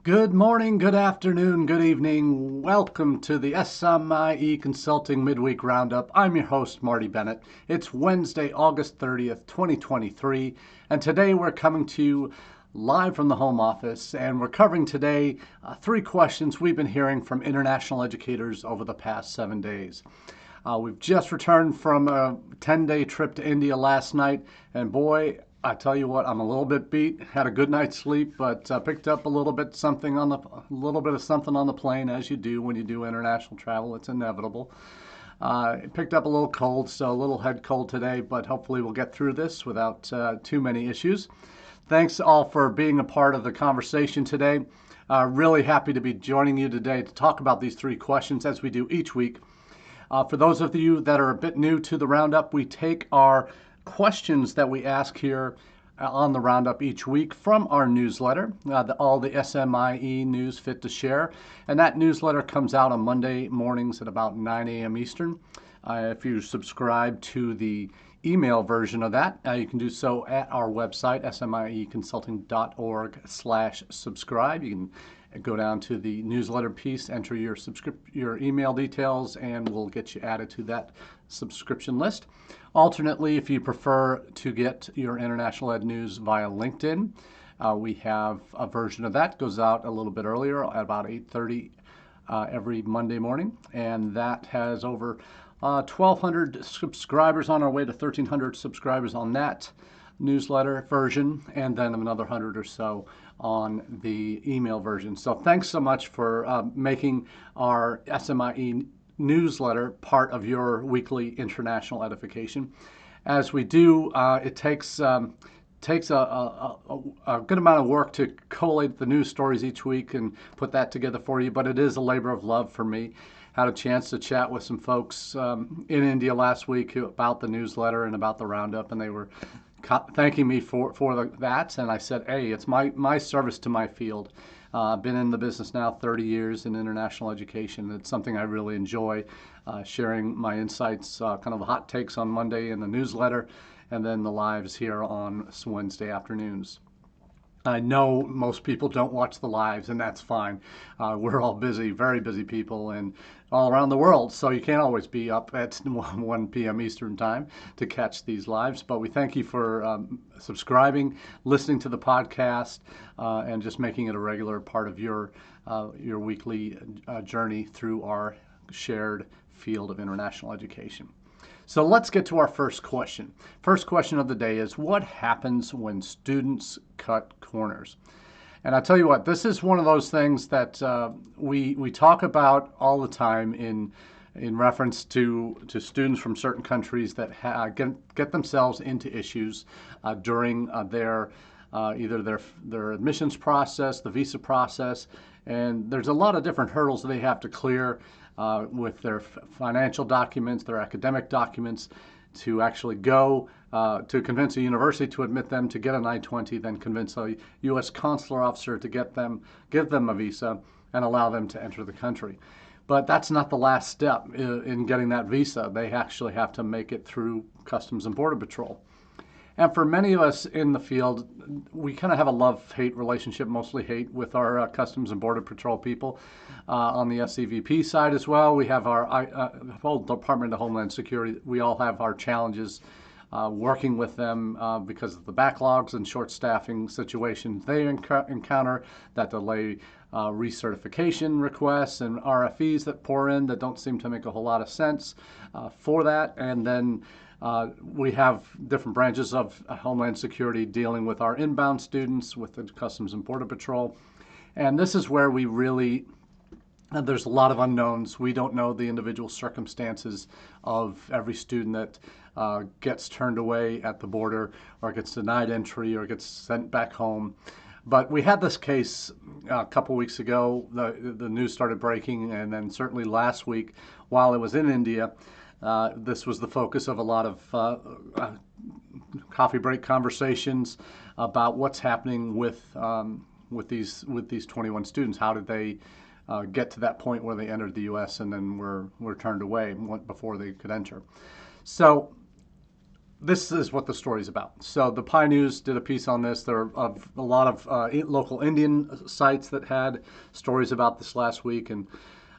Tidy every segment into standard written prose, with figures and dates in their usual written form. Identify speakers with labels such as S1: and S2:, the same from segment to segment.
S1: Good morning, good afternoon, good evening. Welcome to the SMIE Consulting Midweek Roundup. I'm your host, Marty Bennett. It's Wednesday, August 30th, 2023, and today we're coming to you live from the home office, and we're covering today three questions we've been hearing from international educators over the past 7 days. We've just returned from a 10-day trip to India last night, and boy, I tell you what, I'm a little bit beat. Had a good night's sleep, but picked up a little bit of something on the plane, as you do when you do international travel. It's inevitable. Picked up a little cold, so a little head cold today, but hopefully we'll get through this without too many issues. Thanks all for being a part of the conversation today. Really happy to be joining you today to talk about these three questions as we do each week. For those of you that are a bit new to the Roundup, we take our questions that we ask here on the Roundup each week from our newsletter, all the SMIE news fit to share. And that newsletter comes out on Monday mornings at about 9 a.m. Eastern. If you subscribe to the email version of that, you can do so at our website, smieconsulting.org/subscribe. You can go down to the newsletter piece, enter your email details, and we'll get you added to that subscription list. Alternately, if you prefer to get your international ed news via LinkedIn, we have a version of that goes out a little bit earlier at about 8:30 every Monday morning, and that has over 1,200 subscribers, on our way to 1,300 subscribers on that newsletter version, and then another 100 or so on the email version. So thanks so much for making our SMIE newsletter part of your weekly international edification. As we do, it takes a good amount of work to collate the news stories each week and put that together for you, but it is a labor of love for me. Had a chance to chat with some folks in India last week about the newsletter and about the Roundup, and they were thanking me for that, and I said, hey, it's my service to my field. I've been in the business now 30 years in international education. It's something I really enjoy, sharing my insights, kind of hot takes on Monday in the newsletter, and then the lives here on Wednesday afternoons. I know most people don't watch the lives, and that's fine. We're all busy, very busy people, and all around the world, so you can't always be up at 1 p.m. Eastern time to catch these lives. But we thank you for subscribing, listening to the podcast, and just making it a regular part of your weekly journey through our shared field of international education. So let's get to our first question. First question of the day is, what happens when students cut corners? And I tell you what, this is one of those things that we talk about all the time in reference to students from certain countries that get themselves into issues during their either their admissions process, the visa process, and there's a lot of different hurdles that they have to clear with their financial documents, their academic documents, to actually go to convince a university to admit them to get an I-20, then convince a U.S. consular officer to give them a visa and allow them to enter the country. But that's not the last step in getting that visa. They actually have to make it through Customs and Border Patrol. And for many of us in the field, we kind of have a love-hate relationship, mostly hate, with our Customs and Border Patrol people. On the SCVP side as well, we have our whole Department of Homeland Security. We all have our challenges working with them because of the backlogs and short staffing situations they encounter that delay recertification requests and RFEs that pour in that don't seem to make a whole lot of sense for that. And then we have different branches of Homeland Security dealing with our inbound students, with the Customs and Border Patrol. And this is where we really, there's a lot of unknowns. We don't know the individual circumstances of every student that gets turned away at the border or gets denied entry or gets sent back home. But we had this case a couple weeks ago. The news started breaking, and then certainly last week while it was in India, this was the focus of a lot of coffee break conversations about what's happening with these 21 students. How did they get to that point where they entered the U.S. and then were turned away before they could enter? So this is what the story's about. So the Pi News did a piece on this. There are a lot of local Indian sites that had stories about this last week. And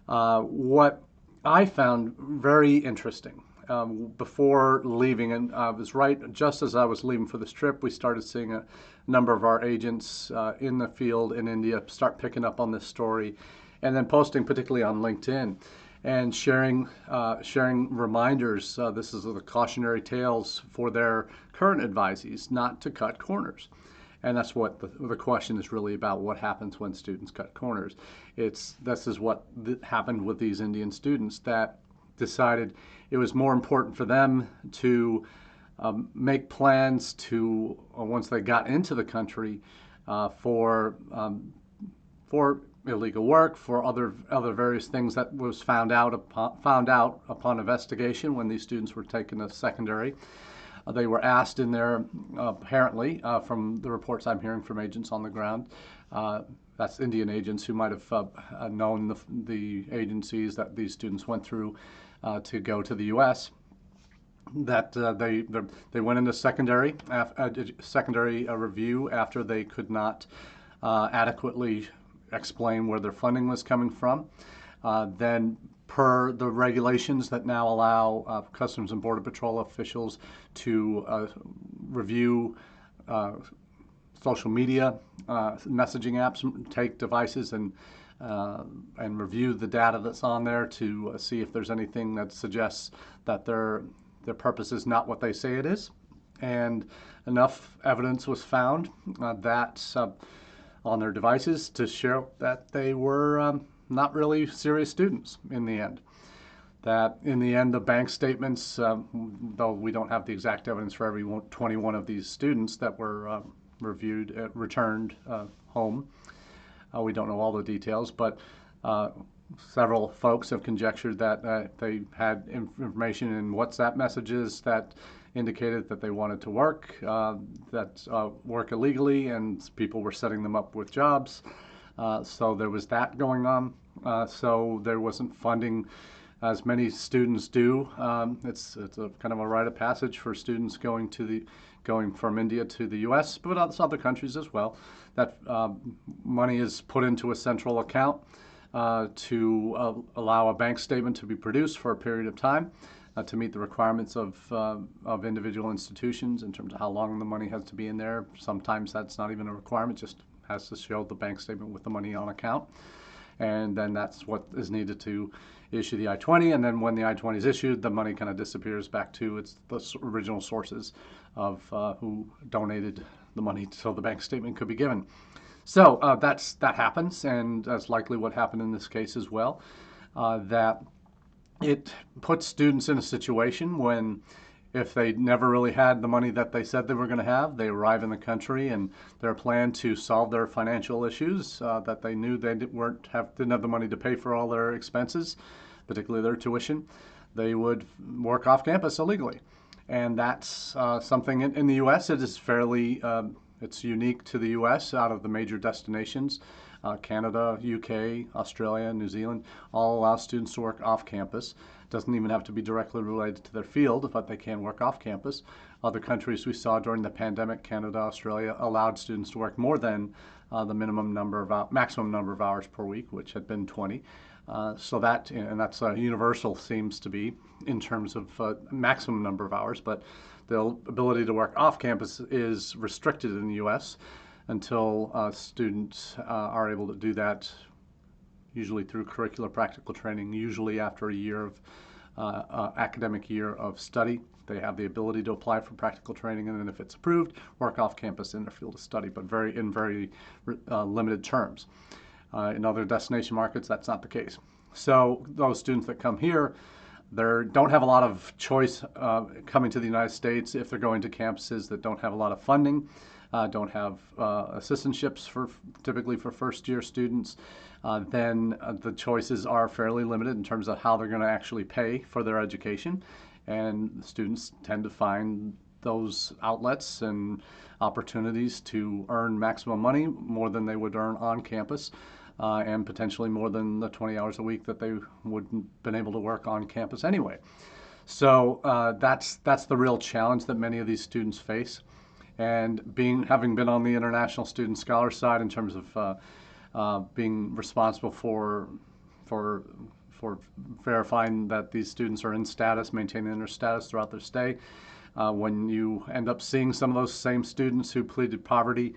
S1: what I found very interesting before leaving, and I was right just as I was leaving for this trip, we started seeing a number of our agents in the field in India start picking up on this story and then posting particularly on LinkedIn and sharing reminders. This is the cautionary tales for their current advisees not to cut corners. And that's what the question is really about: what happens when students cut corners? This is what happened with these Indian students that decided it was more important for them to make plans to, once they got into the country, for illegal work, for other various things that was found out upon investigation when these students were taken to secondary. They were asked in there, apparently, from the reports I'm hearing from agents on the ground, that's Indian agents who might have known the agencies that these students went through to go to the U.S., that they went into secondary review after they could not adequately explain where their funding was coming from. Then, per the regulations that now allow Customs and Border Patrol officials to review social media messaging apps, take devices and review the data that's on there to see if there's anything that suggests that their purpose is not what they say it is. And enough evidence was found that on their devices to show that they were not really serious students in the end. That in the end, the bank statements, though we don't have the exact evidence for every 21 of these students that were returned home. We don't know all the details, but several folks have conjectured that they had information in WhatsApp messages that indicated that they wanted to work, work illegally, and people were setting them up with jobs. So there was that going on. So there wasn't funding, as many students do. It's a kind of a rite of passage for students going from India to the U.S., but other countries as well. That money is put into a central account to allow a bank statement to be produced for a period of time to meet the requirements of individual institutions in terms of how long the money has to be in there. Sometimes that's not even a requirement, just has to show the bank statement with the money on account. And then that's what is needed to issue the I-20. And then when the I-20 is issued, the money kind of disappears back to the original sources of who donated the money so the bank statement could be given. So that happens, and that's likely what happened in this case as well. That it puts students in a situation when, if they never really had the money that they said they were going to have, they arrive in the country and their plan to solve their financial issues, that they knew they didn't have the money to pay for all their expenses, particularly their tuition, they would work off campus illegally. And that's something in the U.S. It is fairly, it's unique to the U.S. Out of the major destinations. Canada, UK, Australia, New Zealand, all allow students to work off campus. Doesn't even have to be directly related to their field, but they can work off campus. Other countries we saw during the pandemic, Canada, Australia, allowed students to work more than the maximum number of hours per week, which had been 20. So that's universal, seems to be, in terms of maximum number of hours, but the ability to work off campus is restricted in the U.S. until students are able to do that, usually through curricular practical training, usually after a year of academic year of study. They have the ability to apply for practical training, and then if it's approved, work off campus in their field of study, but in very limited terms. In other destination markets, that's not the case. So those students that come here, they don't have a lot of choice coming to the United States if they're going to campuses that don't have a lot of funding, don't have assistantships typically for first-year students. Then the choices are fairly limited in terms of how they're going to actually pay for their education. And students tend to find those outlets and opportunities to earn maximum money, more than they would earn on campus, and potentially more than the 20 hours a week that they wouldn't been able to work on campus anyway. So that's the real challenge that many of these students face. And having been on the international student scholar side in terms of being responsible for for verifying that these students are in status, maintaining their status throughout their stay. When you end up seeing some of those same students who pleaded poverty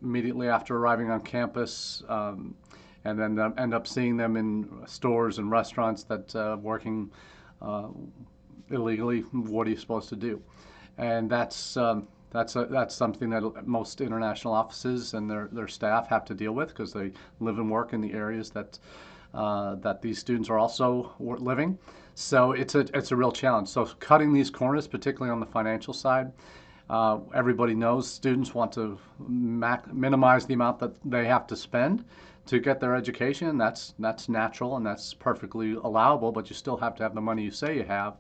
S1: immediately after arriving on campus, and then end up seeing them in stores and restaurants that working illegally, what are you supposed to do? And that's something that most international offices and their staff have to deal with, because they live and work in the areas that these students are also living. So it's a real challenge. So cutting these corners, particularly on the financial side, everybody knows students want to minimize the amount that they have to spend to get their education. That's natural and that's perfectly allowable, but you still have to have the money you say you have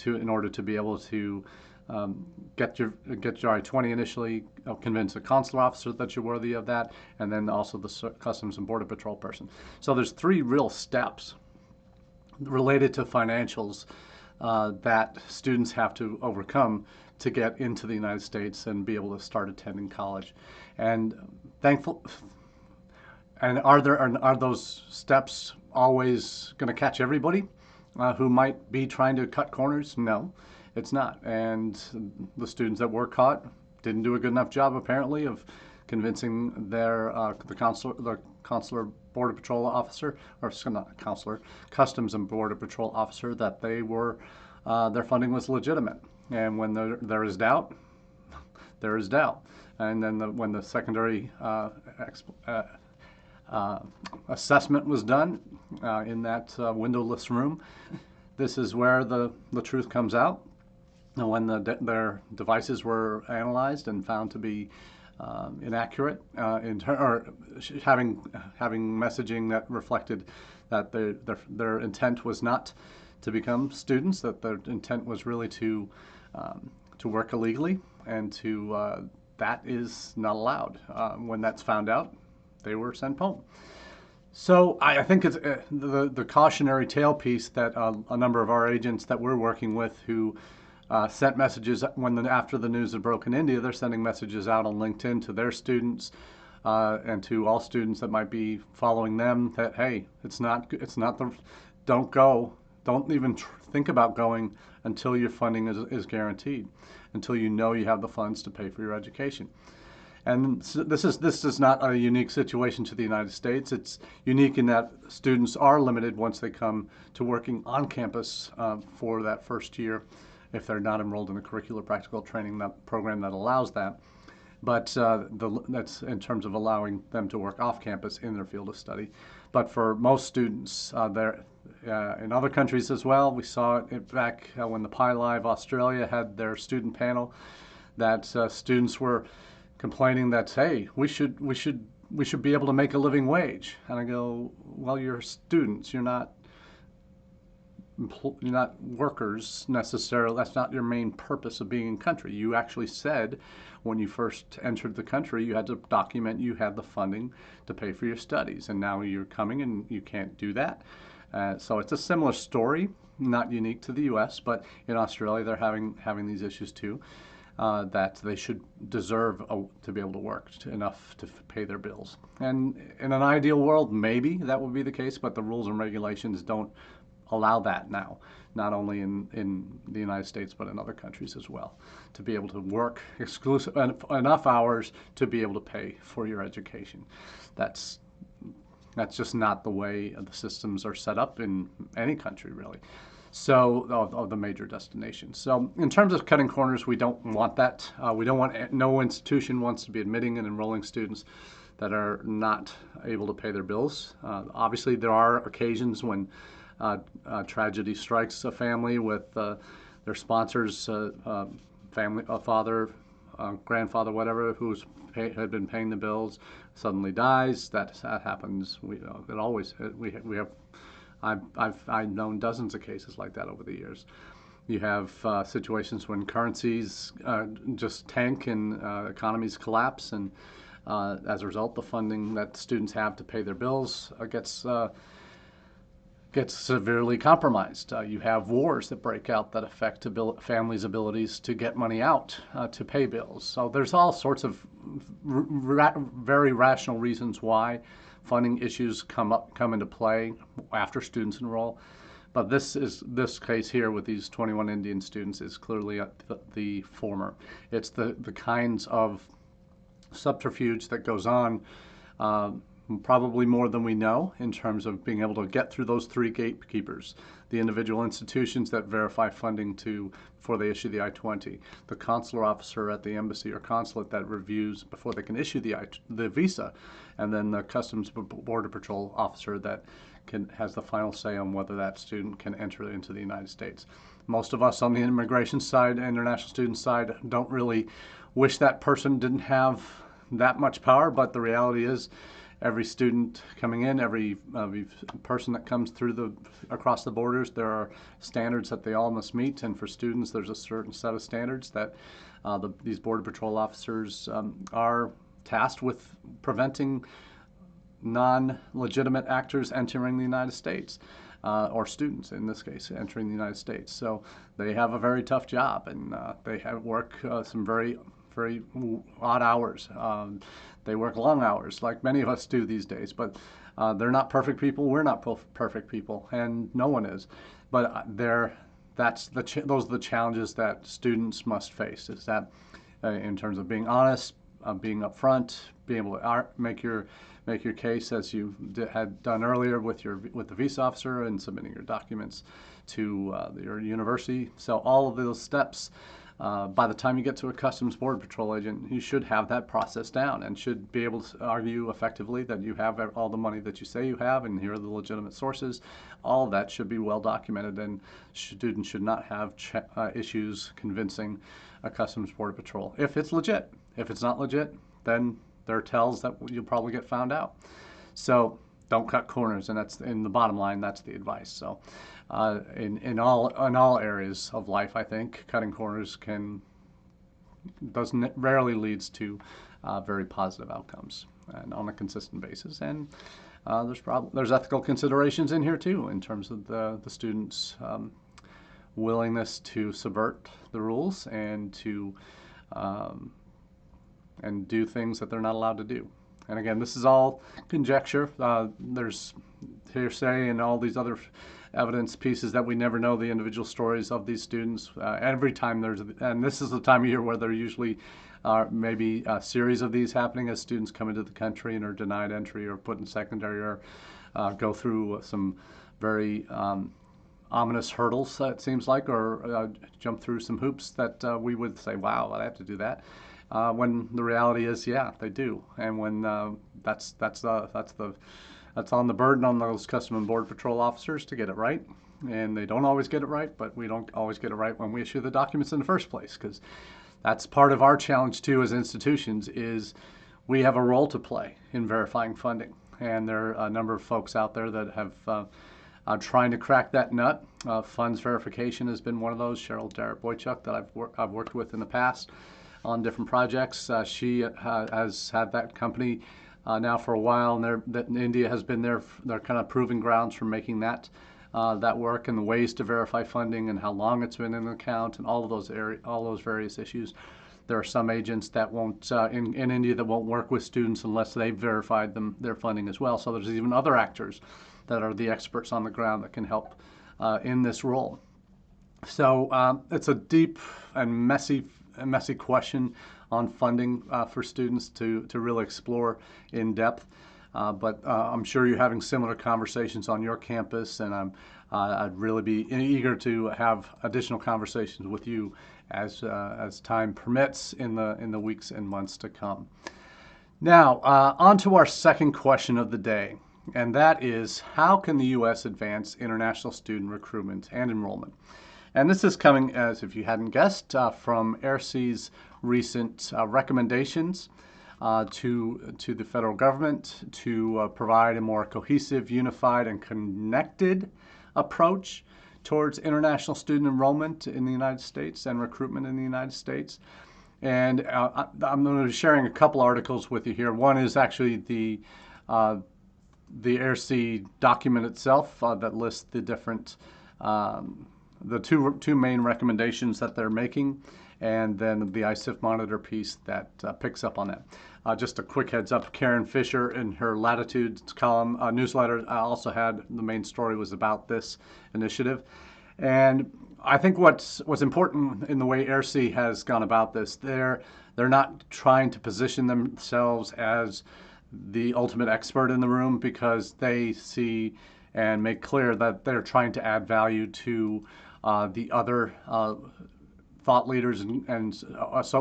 S1: in order to be able to get your I-20 initially, convince a consular officer that you're worthy of that, and then also the Customs and Border Patrol person. So there's 3 real steps related to financials that students have to overcome to get into the United States and be able to start attending college. And are those steps always going to catch everybody who might be trying to cut corners? No, it's not. And the students that were caught didn't do a good enough job, apparently, of convincing the consular Border Patrol officer, or not consular, Customs and Border Patrol officer, that their funding was legitimate. And when there is doubt, there is doubt. And then when the secondary assessment was done in that windowless room, this is where the truth comes out. And when their devices were analyzed and found to be inaccurate, or having messaging that reflected that their intent was not to become students, that their intent was really to work illegally, and that is not allowed. When that's found out, they were sent home. So I think it's the cautionary tale piece that a number of our agents that we're working with who sent messages after the news had broken in India, they're sending messages out on LinkedIn to their students and to all students that might be following them that, hey, don't go, don't even think about going until your funding is guaranteed, until you know you have the funds to pay for your education. And this is not a unique situation to the United States. It's unique in that students are limited once they come to working on campus for that first year, if they're not enrolled in a curricular practical training program that allows that. But that's in terms of allowing them to work off campus in their field of study. But for most students, in other countries as well, we saw it back when the Pi Live Australia had their student panel, that students were complaining that, hey, we should be able to make a living wage. And I go, well, you're students. You're not workers necessarily. That's not your main purpose of being in country. You actually said when you first entered the country, you had to document you had the funding to pay for your studies, and now you're coming and you can't do that. So it's a similar story, not unique to the U.S., but in Australia they're having these issues too. That they should deserve to be able to work enough to pay their bills. And in an ideal world, maybe that would be the case, but the rules and regulations don't allow that now, not only in the United States, but in other countries as well, to be able to work enough hours to be able to pay for your education. That's just not the way the systems are set up in any country, really. So, of the major destinations. So, in terms of cutting corners, we don't want that. We don't want, no institution wants to be admitting and enrolling students that are not able to pay their bills. Obviously, there are occasions when tragedy strikes a family with their sponsors, family, a father, grandfather, whatever, who's had been paying the bills, suddenly dies. That happens. It always. We have. I've known dozens of cases like that over the years. You have situations when currencies just tank and economies collapse, and as a result, the funding that students have to pay their bills gets severely compromised. You have wars that break out that affect families' abilities to get money out to pay bills. So there's all sorts of very rational reasons why funding issues come into play after students enroll. But this case here with these 21 Indian students is clearly the former. It's the kinds of subterfuge that goes on, probably more than we know, in terms of being able to get through those three gatekeepers: the individual institutions that verify funding before they issue the I-20, the consular officer at the embassy or consulate that reviews before they can issue the visa, and then the Customs Border Patrol officer that has the final say on whether that student can enter into the United States. Most of us on the immigration side, international student side, don't really wish that person didn't have that much power, but the reality is every student coming in, every person that comes through across the borders, there are standards that they all must meet, and for students there's a certain set of standards that these Border Patrol officers are tasked with preventing non-legitimate actors entering the United States, or students in this case entering the United States. So they have a very tough job, and they work some very odd hours. They work long hours, like many of us do these days, but they're not perfect people. We're not perfect people, and no one is. But those are the challenges that students must face, is that in terms of being honest, being upfront, being able to make your case as you had done earlier with the visa officer, and submitting your documents to your university. So all of those steps, by the time you get to a Customs Border Patrol agent, you should have that process down and should be able to argue effectively that you have all the money that you say you have, and here are the legitimate sources. All of that should be well documented, and students should not have issues convincing a Customs Border Patrol if it's legit. If it's not legit, then there are tells that you'll probably get found out. So don't cut corners, and that's in the bottom line. That's the advice. So in all areas of life, I think cutting corners rarely leads to very positive outcomes, and on a consistent basis. And there's ethical considerations in here too, in terms of the students' willingness to subvert the rules and to and do things that they're not allowed to do. And again, this is all conjecture. There's hearsay and all these other evidence pieces that we never know the individual stories of these students. Every time and this is the time of year where there usually are maybe a series of these happening as students come into the country and are denied entry or put in secondary, or go through some very ominous hurdles, it seems like, or jump through some hoops that we would say, wow, I have to do that. When the reality is, yeah, they do, and when that's on the burden on those Customs and Border Patrol officers to get it right, and they don't always get it right. But we don't always get it right when we issue the documents in the first place, because that's part of our challenge too as institutions. Is we have a role to play in verifying funding, and there are a number of folks out there that have trying to crack that nut. Funds verification has been one of those. Cheryl Boychuk that I've worked with in the past on different projects. She has had that company now for a while, and India has been their kind of proving grounds for making that work, and the ways to verify funding and how long it's been in the account and all those various issues. There are some agents that won't in India that won't work with students unless they've verified their funding as well. So there's even other actors that are the experts on the ground that can help in this role. So it's a deep and messy question on funding for students to really explore in depth. But I'm sure you're having similar conversations on your campus, and I'd really be eager to have additional conversations with you as time permits in the weeks and months to come. Now, on to our second question of the day, and that is, how can the U.S. advance international student recruitment and enrollment? And this is coming, as if you hadn't guessed, from AIRC's recent recommendations to the federal government to provide a more cohesive, unified, and connected approach towards international student enrollment in the United States and recruitment in the United States. And I'm going to be sharing a couple articles with you here. One is actually the the AIRC document itself that lists the different, the two main recommendations that they're making, and then the ISIF monitor piece that picks up on that. Just a quick heads up, Karen Fisher in her Latitudes column newsletter also had the main story was about this initiative. And I think what's important in the way AIRC has gone about this, they're not trying to position themselves as the ultimate expert in the room, because they see and make clear that they're trying to add value to the other thought leaders and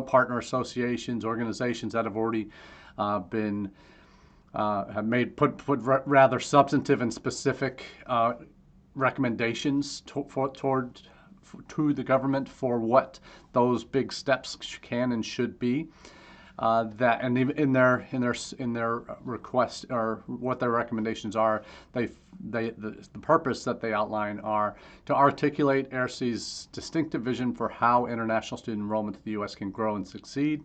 S1: partner associations, organizations that have already been put rather substantive and specific recommendations to the government for what those big steps can and should be. That and in their request, or what their recommendations are, the purpose that they outline are to articulate AIRC's distinctive vision for how international student enrollment to the U.S. can grow and succeed,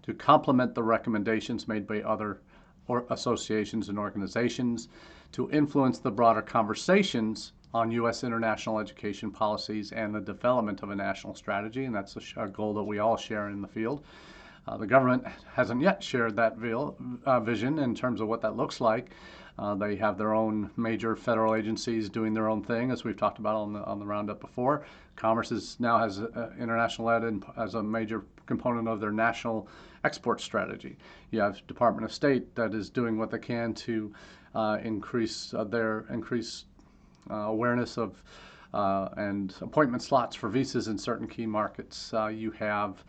S1: to complement the recommendations made by other associations and organizations, to influence the broader conversations on U.S. international education policies and the development of a national strategy, and that's a goal that we all share in the field. The government hasn't yet shared that vision in terms of what that looks like. They have their own major federal agencies doing their own thing, as we've talked about on the roundup before. Commerce now has international ed as a major component of their national export strategy. You have Department of State that is doing what they can to increase awareness of and appointment slots for visas in certain key markets. You have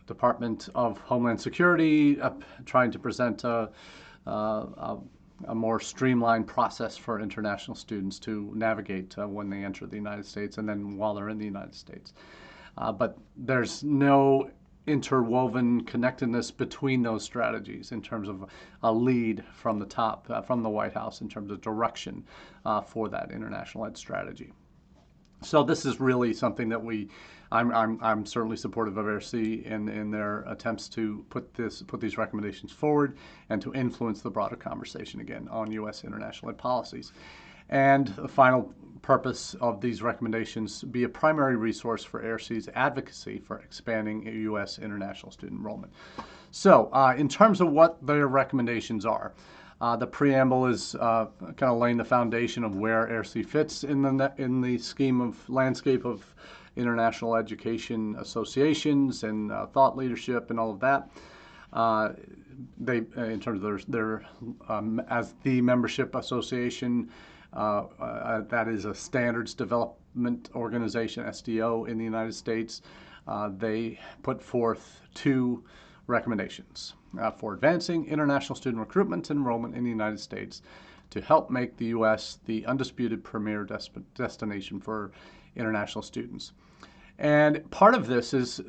S1: Department of Homeland Security trying to present a more streamlined process for international students to navigate when they enter the United States and then while they're in the United States. But there's no interwoven connectedness between those strategies in terms of a lead from the top, from the White House, in terms of direction for that international ed strategy. So this is really something that I'm certainly supportive of AIRC in their attempts to put these recommendations forward and to influence the broader conversation again on U.S. international ed policies. And the final purpose of these recommendations be a primary resource for AIRC's advocacy for expanding U.S. international student enrollment. So in terms of what their recommendations are, the preamble is kind of laying the foundation of where AIRC fits in the scheme of landscape of international education associations and thought leadership and all of that. In terms of their as the membership association, that is a standards development organization, SDO, in the United States. They put forth two recommendations for advancing international student recruitment and enrollment in the United States to help make the U.S. the undisputed premier destination for international students. And part of this is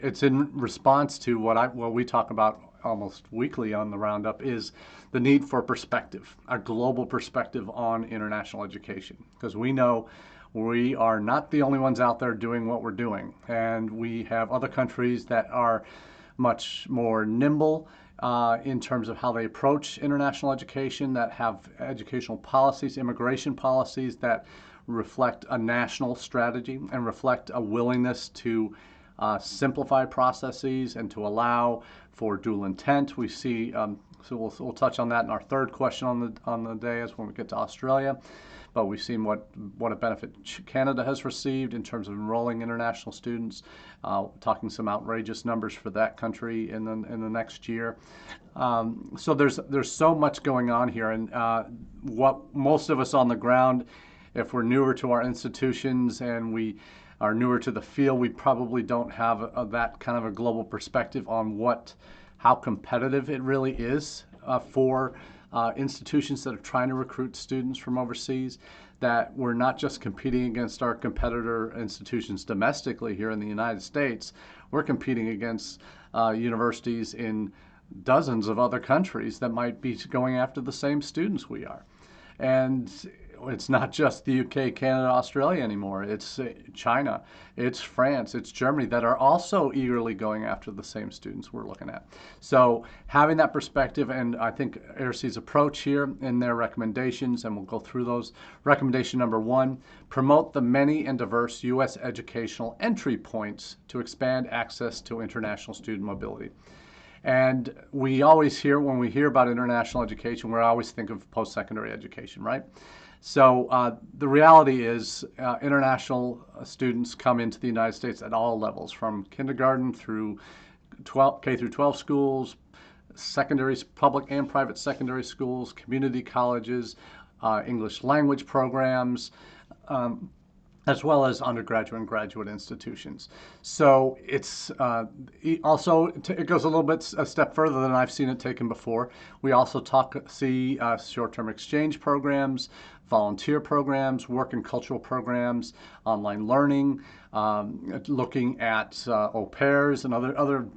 S1: it's in response to what we talk about almost weekly on the Roundup, is the need for perspective, a global perspective on international education. Because we know we are not the only ones out there doing what we're doing. And we have other countries that are much more nimble in terms of how they approach international education, that have educational policies, immigration policies that reflect a national strategy and reflect a willingness to simplify processes and to allow for dual intent. We see, so we'll touch on that in our third question on the day as when we get to Australia. But we've seen what a benefit Canada has received in terms of enrolling international students, talking some outrageous numbers for that country in the next year. So there's so much going on here, and what most of us on the ground, if we're newer to our institutions and we are newer to the field, we probably don't have that kind of a global perspective on how competitive it really is for institutions that are trying to recruit students from overseas, that we're not just competing against our competitor institutions domestically here in the United States, we're competing against universities in dozens of other countries that might be going after the same students we are. And it's not just the UK, Canada, Australia anymore. It's China, it's France, it's Germany that are also eagerly going after the same students we're looking at. So having that perspective, and I think AIRC's approach here in their recommendations, and we'll go through those. Recommendation number 1, promote the many and diverse U.S. educational entry points to expand access to international student mobility. And we always hear, when we hear about international education, we always think of post-secondary education, right? So the reality is international students come into the United States at all levels, from kindergarten through K through 12 schools, secondaries, public and private secondary schools, community colleges, English language programs, as well as undergraduate and graduate institutions. So it's also, it goes a little bit a step further than I've seen it taken before. We also see short-term exchange programs, volunteer programs, work and cultural programs, online learning, looking at au pairs and other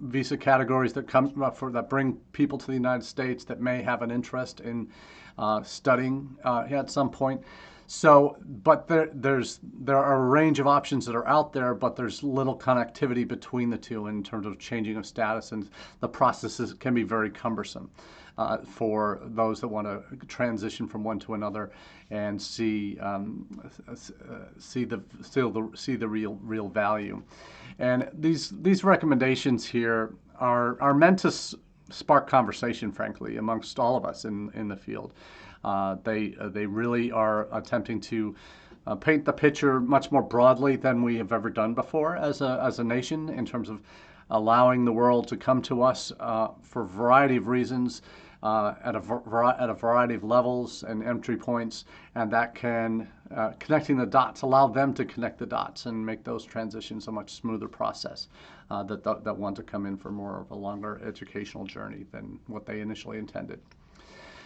S1: visa categories that that bring people to the United States that may have an interest in studying at some point. So, but there are a range of options that are out there, but there's little connectivity between the two in terms of changing of status, and the processes can be very cumbersome for those that want to transition from one to another and see the real value. And these recommendations here are meant to spark conversation, frankly, amongst all of us in the field. They really are attempting to paint the picture much more broadly than we have ever done before as a nation, in terms of allowing the world to come to us for a variety of reasons, at a variety of levels and entry points, and that can, connecting the dots, allow them to connect the dots and make those transitions a much smoother process that want to come in for more of a longer educational journey than what they initially intended.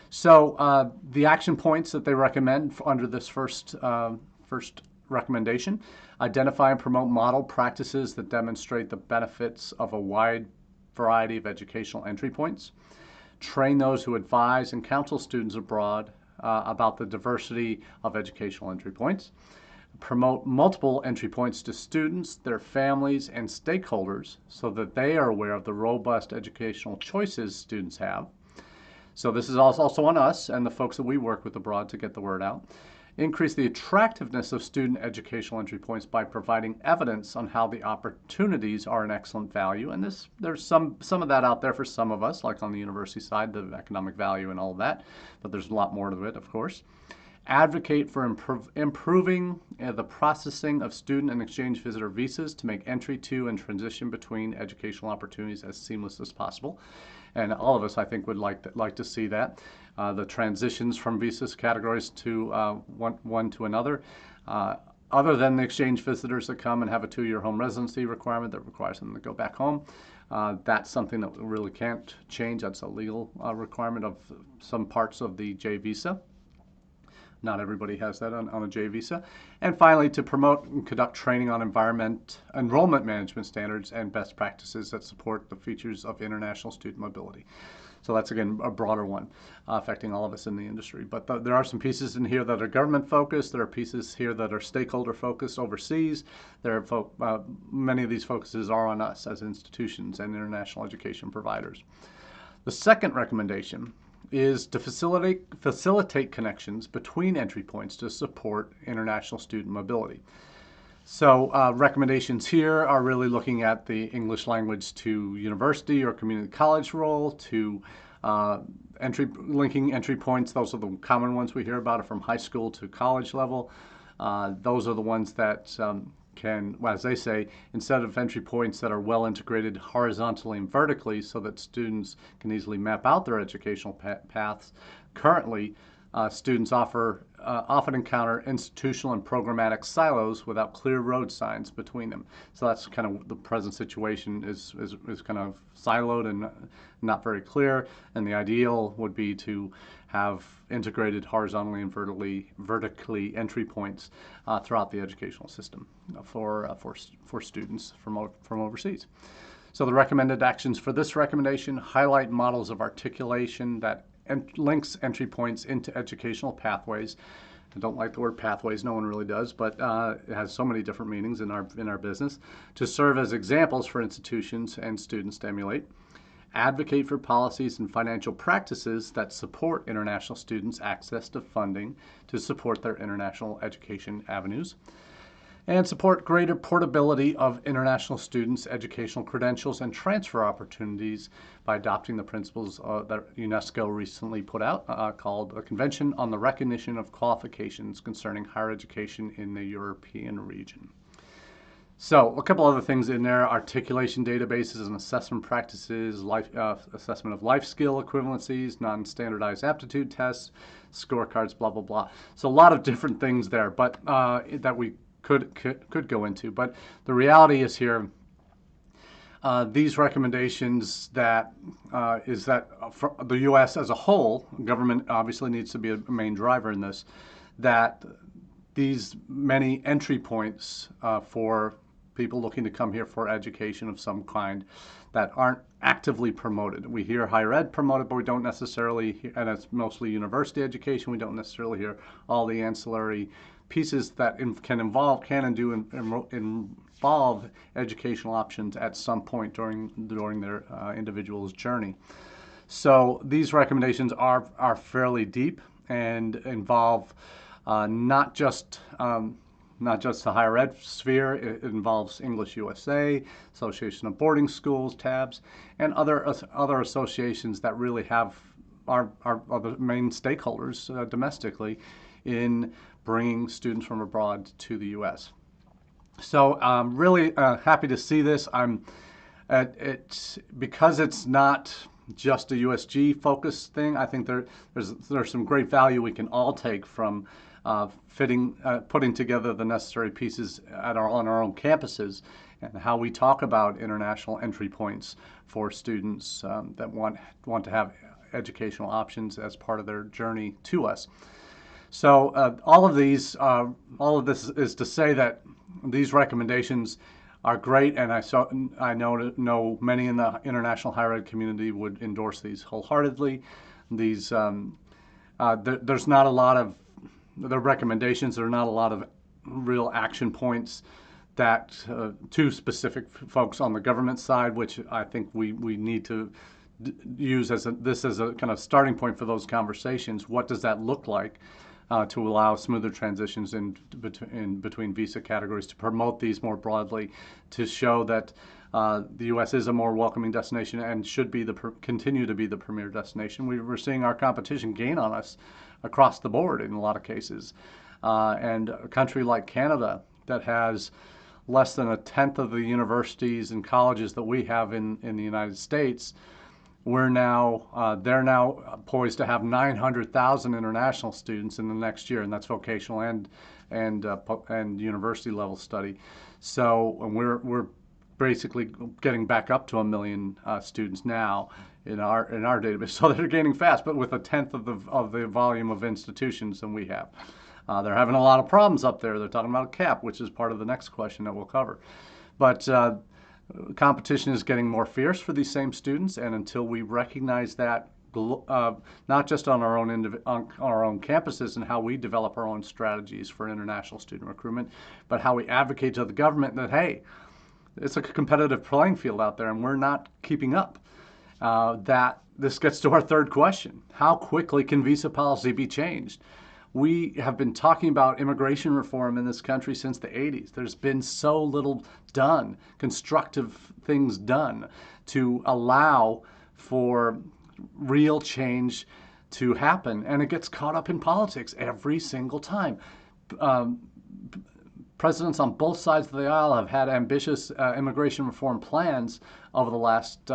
S1: So the action points that they recommend under this first recommendation: identify and promote model practices that demonstrate the benefits of a wide variety of educational entry points. Train those who advise and counsel students abroad about the diversity of educational entry points. Promote multiple entry points to students, their families, and stakeholders so that they are aware of the robust educational choices students have. So this is also on us and the folks that we work with abroad to get the word out. Increase the attractiveness of student educational entry points by providing evidence on how the opportunities are an excellent value. And there's some of that out there for some of us, like on the university side, the economic value and all of that. But there's a lot more to it, of course. Advocate for improving the processing of student and exchange visitor visas to make entry to and transition between educational opportunities as seamless as possible. And all of us, I think, would like to see that. The transitions from visas categories to one to another. Other than the exchange visitors that come and have a 2-year home residency requirement that requires them to go back home, that's something that we really can't change. That's a legal requirement of some parts of the J visa. Not everybody has that on a J visa. And finally, to promote and conduct training on enrollment management standards and best practices that support the features of international student mobility. So that's, again, a broader one affecting all of us in the industry. But there are some pieces in here that are government focused. There are pieces here that are stakeholder focused overseas. Many of these focuses are on us as institutions and international education providers. The second recommendation is to facilitate connections between entry points to support international student mobility. So recommendations here are really looking at the English language to university or community college role, to linking entry points. Those are the common ones we hear about, from high school to college level. Those are the ones that can, well, as they say, instead of entry points that are well integrated horizontally and vertically so that students can easily map out their educational paths, currently students often encounter institutional and programmatic silos without clear road signs between them. So that's kind of the present situation, is kind of siloed and not very clear. And the ideal would be to have integrated horizontally and vertically entry points throughout the educational system for students from overseas. So the recommended actions for this recommendation: highlight models of articulation that links entry points into educational pathways, I don't like the word pathways, no one really does, but it has so many different meanings in our business, to serve as examples for institutions and students to emulate, advocate for policies and financial practices that support international students' access to funding to support their international education avenues, and support greater portability of international students' educational credentials and transfer opportunities by adopting the principles that UNESCO recently put out called a Convention on the Recognition of Qualifications Concerning Higher Education in the European Region. So a couple other things in there: articulation databases and assessment practices, assessment of life skill equivalencies, non-standardized aptitude tests, scorecards, blah, blah, blah. So a lot of different things there, but that we could go into. But the reality is here, these recommendations that is that for the U.S. as a whole, government obviously needs to be a main driver in this, that these many entry points for people looking to come here for education of some kind that aren't actively promoted. We hear higher ed promoted, but we don't necessarily hear, and it's mostly university education, we don't necessarily hear all the ancillary pieces that can involve educational options at some point during their individual's journey. So these recommendations are fairly deep and involve not just the higher ed sphere. It involves English USA, Association of Boarding Schools, TABS, and other associations that really are the main stakeholders domestically in bringing students from abroad to the U.S. So I'm really happy to see this. Because it's not just a USG focused thing. I think there's some great value we can all take from putting together the necessary pieces on our own campuses, and how we talk about international entry points for students that want to have educational options as part of their journey to us. So all of this is to say that these recommendations are great, and I know many in the international higher ed community would endorse these wholeheartedly. There's not a lot of the recommendations. There are not a lot of real action points that to specific folks on the government side, which I think we need to use as a kind of starting point for those conversations. What does that look like to allow smoother transitions in between visa categories, to promote these more broadly, to show that the U.S. is a more welcoming destination and should be continue to be the premier destination. We're seeing our competition gain on us across the board in a lot of cases. And a country like Canada that has less than 1/10 of the universities and colleges that we have in the United States, they're now poised to have 900,000 international students in the next year, and that's vocational and university level study. So we're basically getting back up to 1 million students now in our database. So they're gaining fast, but with 1/10 of the volume of institutions than we have. They're having a lot of problems up there. They're talking about a cap, which is part of the next question that we'll cover. But competition is getting more fierce for these same students, and until we recognize that, not just on our own campuses and how we develop our own strategies for international student recruitment, but how we advocate to the government that, hey, it's a competitive playing field out there and we're not keeping up. That this gets to our third question: how quickly can visa policy be changed? We have been talking about immigration reform in this country since the 80s. There's been so little done, constructive things done to allow for real change to happen, and it gets caught up in politics every single time. Presidents on both sides of the aisle have had ambitious immigration reform plans over the last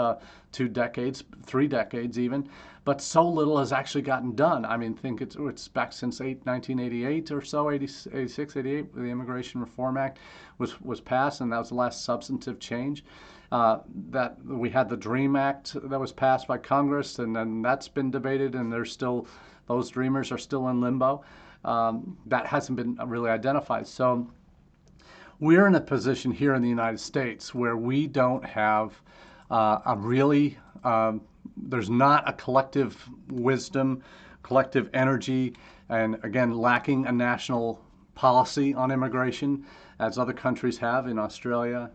S1: 2 decades, 3 decades even, but so little has actually gotten done. I mean, think it's back since 1988 or so, 86, 88, the Immigration Reform Act was passed, and that was the last substantive change. That we had the DREAM Act that was passed by Congress, and then that's been debated, and those dreamers are still in limbo. That hasn't been really identified. So we're in a position here in the United States where we don't have there's not a collective wisdom, collective energy, and again, lacking a national policy on immigration, as other countries have in Australia,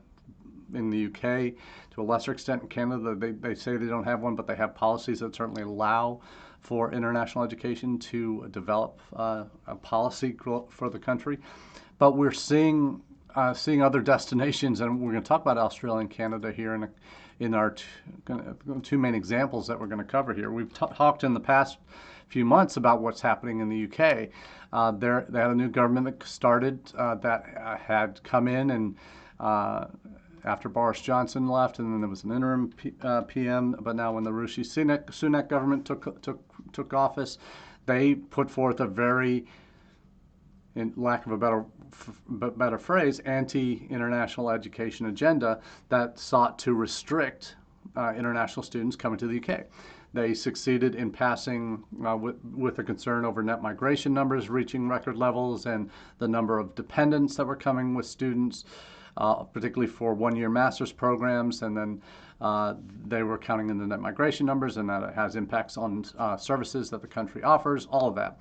S1: in the UK, to a lesser extent in Canada. They say they don't have one, but they have policies that certainly allow for international education to develop a policy for the country. But we're seeing other destinations, and we're going to talk about Australia and Canada here in our two main examples that we're going to cover here. We've talked in the past few months about what's happening in the UK. They had a new government that started that had come in and after Boris Johnson left, and then there was an interim PM. But now, when the Rishi Sunak government took office, they put forth a very, in lack of a better phrase, anti-international education agenda that sought to restrict international students coming to the UK. They succeeded in passing with a concern over net migration numbers reaching record levels and the number of dependents that were coming with students, particularly for one-year master's programs, and then they were counting in the net migration numbers, and that it has impacts on services that the country offers, all of that.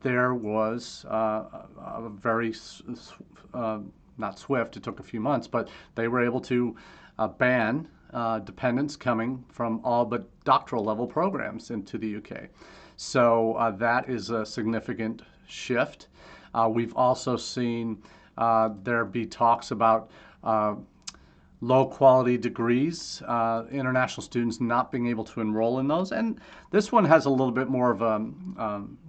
S1: There was a very, not swift, it took a few months, but they were able to ban dependents coming from all but doctoral level programs into the UK. So that is a significant shift. We've also seen there be talks about low quality degrees, international students not being able to enroll in those. And this one has a little bit more of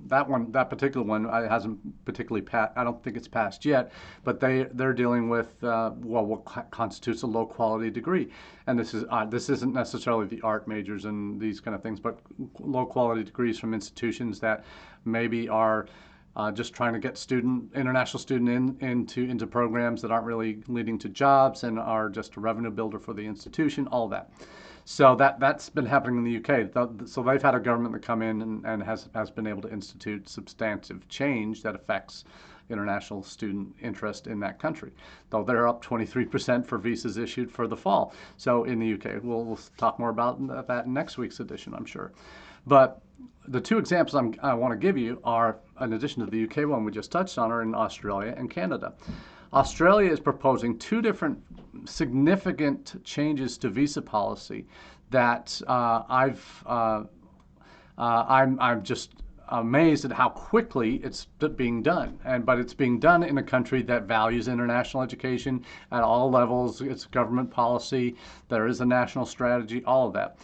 S1: that particular one hasn't particularly passed. I don't think it's passed yet, but they're dealing with what constitutes a low quality degree. And this isn't necessarily the art majors and these kind of things, but low quality degrees from institutions that maybe are just trying to get international student into programs that aren't really leading to jobs and are just a revenue builder for the institution, all that. So that's been happening in the UK. So they've had a government that come in and has been able to institute substantive change that affects international student interest in that country, though they're up 23% for visas issued for the fall. So in the UK, we'll talk more about that in next week's edition, I'm sure. But the two examples I want to give you are, in addition to the UK one we just touched on, are in Australia and Canada. Australia is proposing two different significant changes to visa policy that I'm just amazed at how quickly it's being done. But it's being done in a country that values international education at all levels. It's government policy. There is a national strategy, all of that.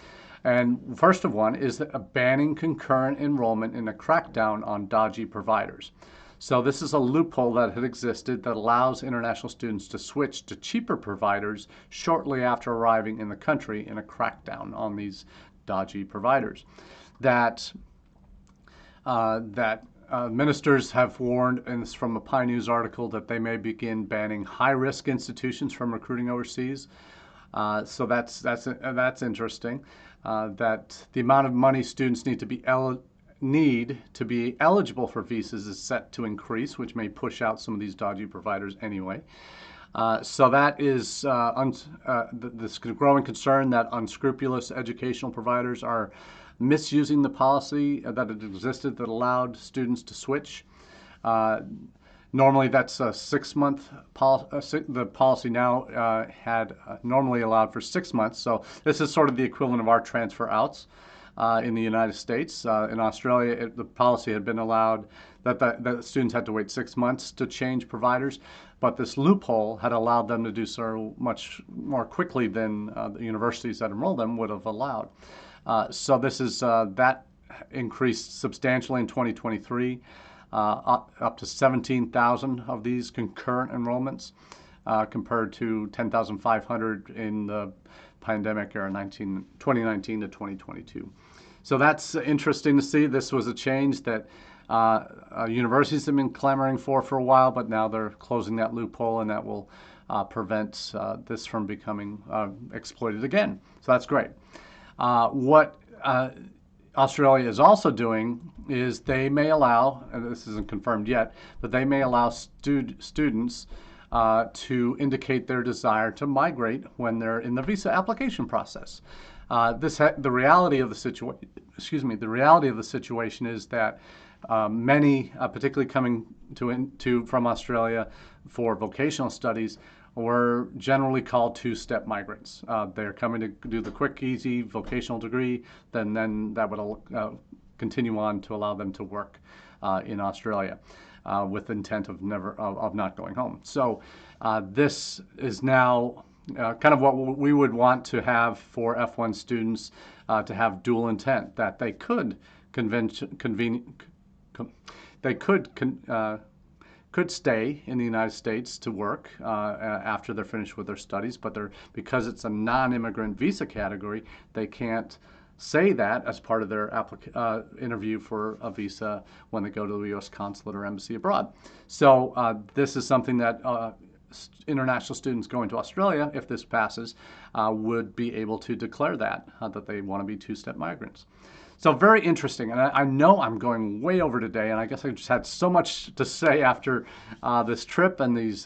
S1: And first of one is banning concurrent enrollment in a crackdown on dodgy providers. So this is a loophole that had existed that allows international students to switch to cheaper providers shortly after arriving in the country in a crackdown on these dodgy providers. That ministers have warned, and it's from a Pi News article, that they may begin banning high-risk institutions from recruiting overseas. So that's interesting. That the amount of money students need to be eligible for visas is set to increase, which may push out some of these dodgy providers anyway. So that is this growing concern that unscrupulous educational providers are misusing the policy that had existed that allowed students to switch. Normally, that's a 6-month policy. The policy now had normally allowed for 6 months. So this is sort of the equivalent of our transfer outs in the United States. In Australia, the policy had been allowed that students had to wait 6 months to change providers. But this loophole had allowed them to do so much more quickly than the universities that enrolled them would have allowed. So this is that increased substantially in 2023. Up to 17,000 of these concurrent enrollments compared to 10,500 in the pandemic era 2019 to 2022. So that's interesting to see. This was a change that universities have been clamoring for a while, but now they're closing that loophole, and that will prevent this from becoming exploited again. So that's great. What Australia is also doing is they may allow, and this isn't confirmed yet, but they may allow students to indicate their desire to migrate when they're in the visa application process. The reality of the situation. The reality of the situation is that many, particularly coming from Australia for vocational studies, were generally called two-step migrants. They're coming to do the quick, easy vocational degree, then that would continue on to allow them to work in Australia with intent of not going home. So this is now kind of what we would want to have for F1 students, to have dual intent, that they could could stay in the United States to work after they're finished with their studies, but because it's a non-immigrant visa category, they can't say that as part of their interview for a visa when they go to the U.S. consulate or embassy abroad. So this is something that international students going to Australia, if this passes, would be able to declare that they want to be two-step migrants. So very interesting, and I know I'm going way over today, and I guess I just had so much to say after this trip and these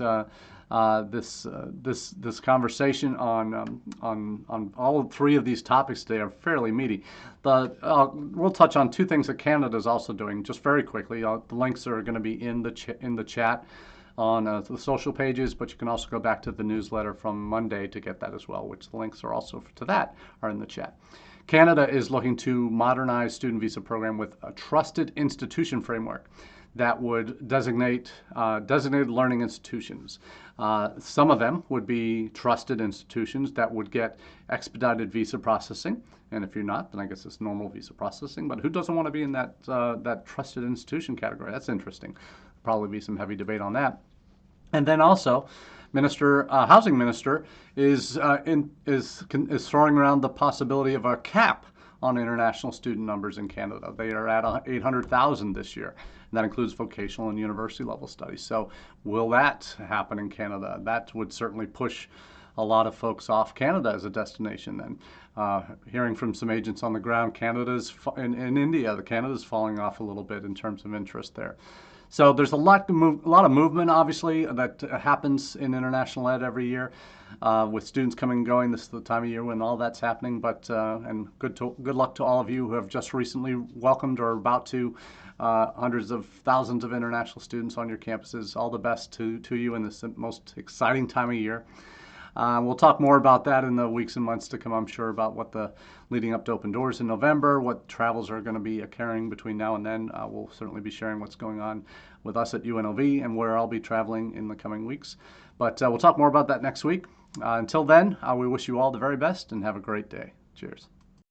S1: this conversation on all three of these topics today are fairly meaty. We'll touch on two things that Canada is also doing just very quickly. The links are going to be in the chat on the social pages, but you can also go back to the newsletter from Monday to get that as well, which the links are also to that are in the chat. Canada is looking to modernize student visa program with a trusted institution framework that would designate designated learning institutions. Some of them would be trusted institutions that would get expedited visa processing, and if you're not, then I guess it's normal visa processing. But who doesn't want to be in that trusted institution category? That's interesting. Probably be some heavy debate on that. And then also, Housing Minister is throwing around the possibility of a cap on international student numbers in Canada. They are at 800,000 this year, and that includes vocational and university level studies. So will that happen in Canada? That would certainly push a lot of folks off Canada as a destination. And hearing from some agents on the ground, in India, Canada's falling off a little bit in terms of interest there. So there's a lot of movement, obviously, that happens in international ed every year, with students coming and going. This is the time of year when all that's happening. But and good luck to all of you who have just recently welcomed or about to hundreds of thousands of international students on your campuses. All the best to you in this most exciting time of year. We'll talk more about that in the weeks and months to come, I'm sure, about what the leading up to Open Doors in November, what travels are going to be occurring between now and then. We'll certainly be sharing what's going on with us at UNLV and where I'll be traveling in the coming weeks. But we'll talk more about that next week. Until then, we wish you all the very best and have a great day. Cheers.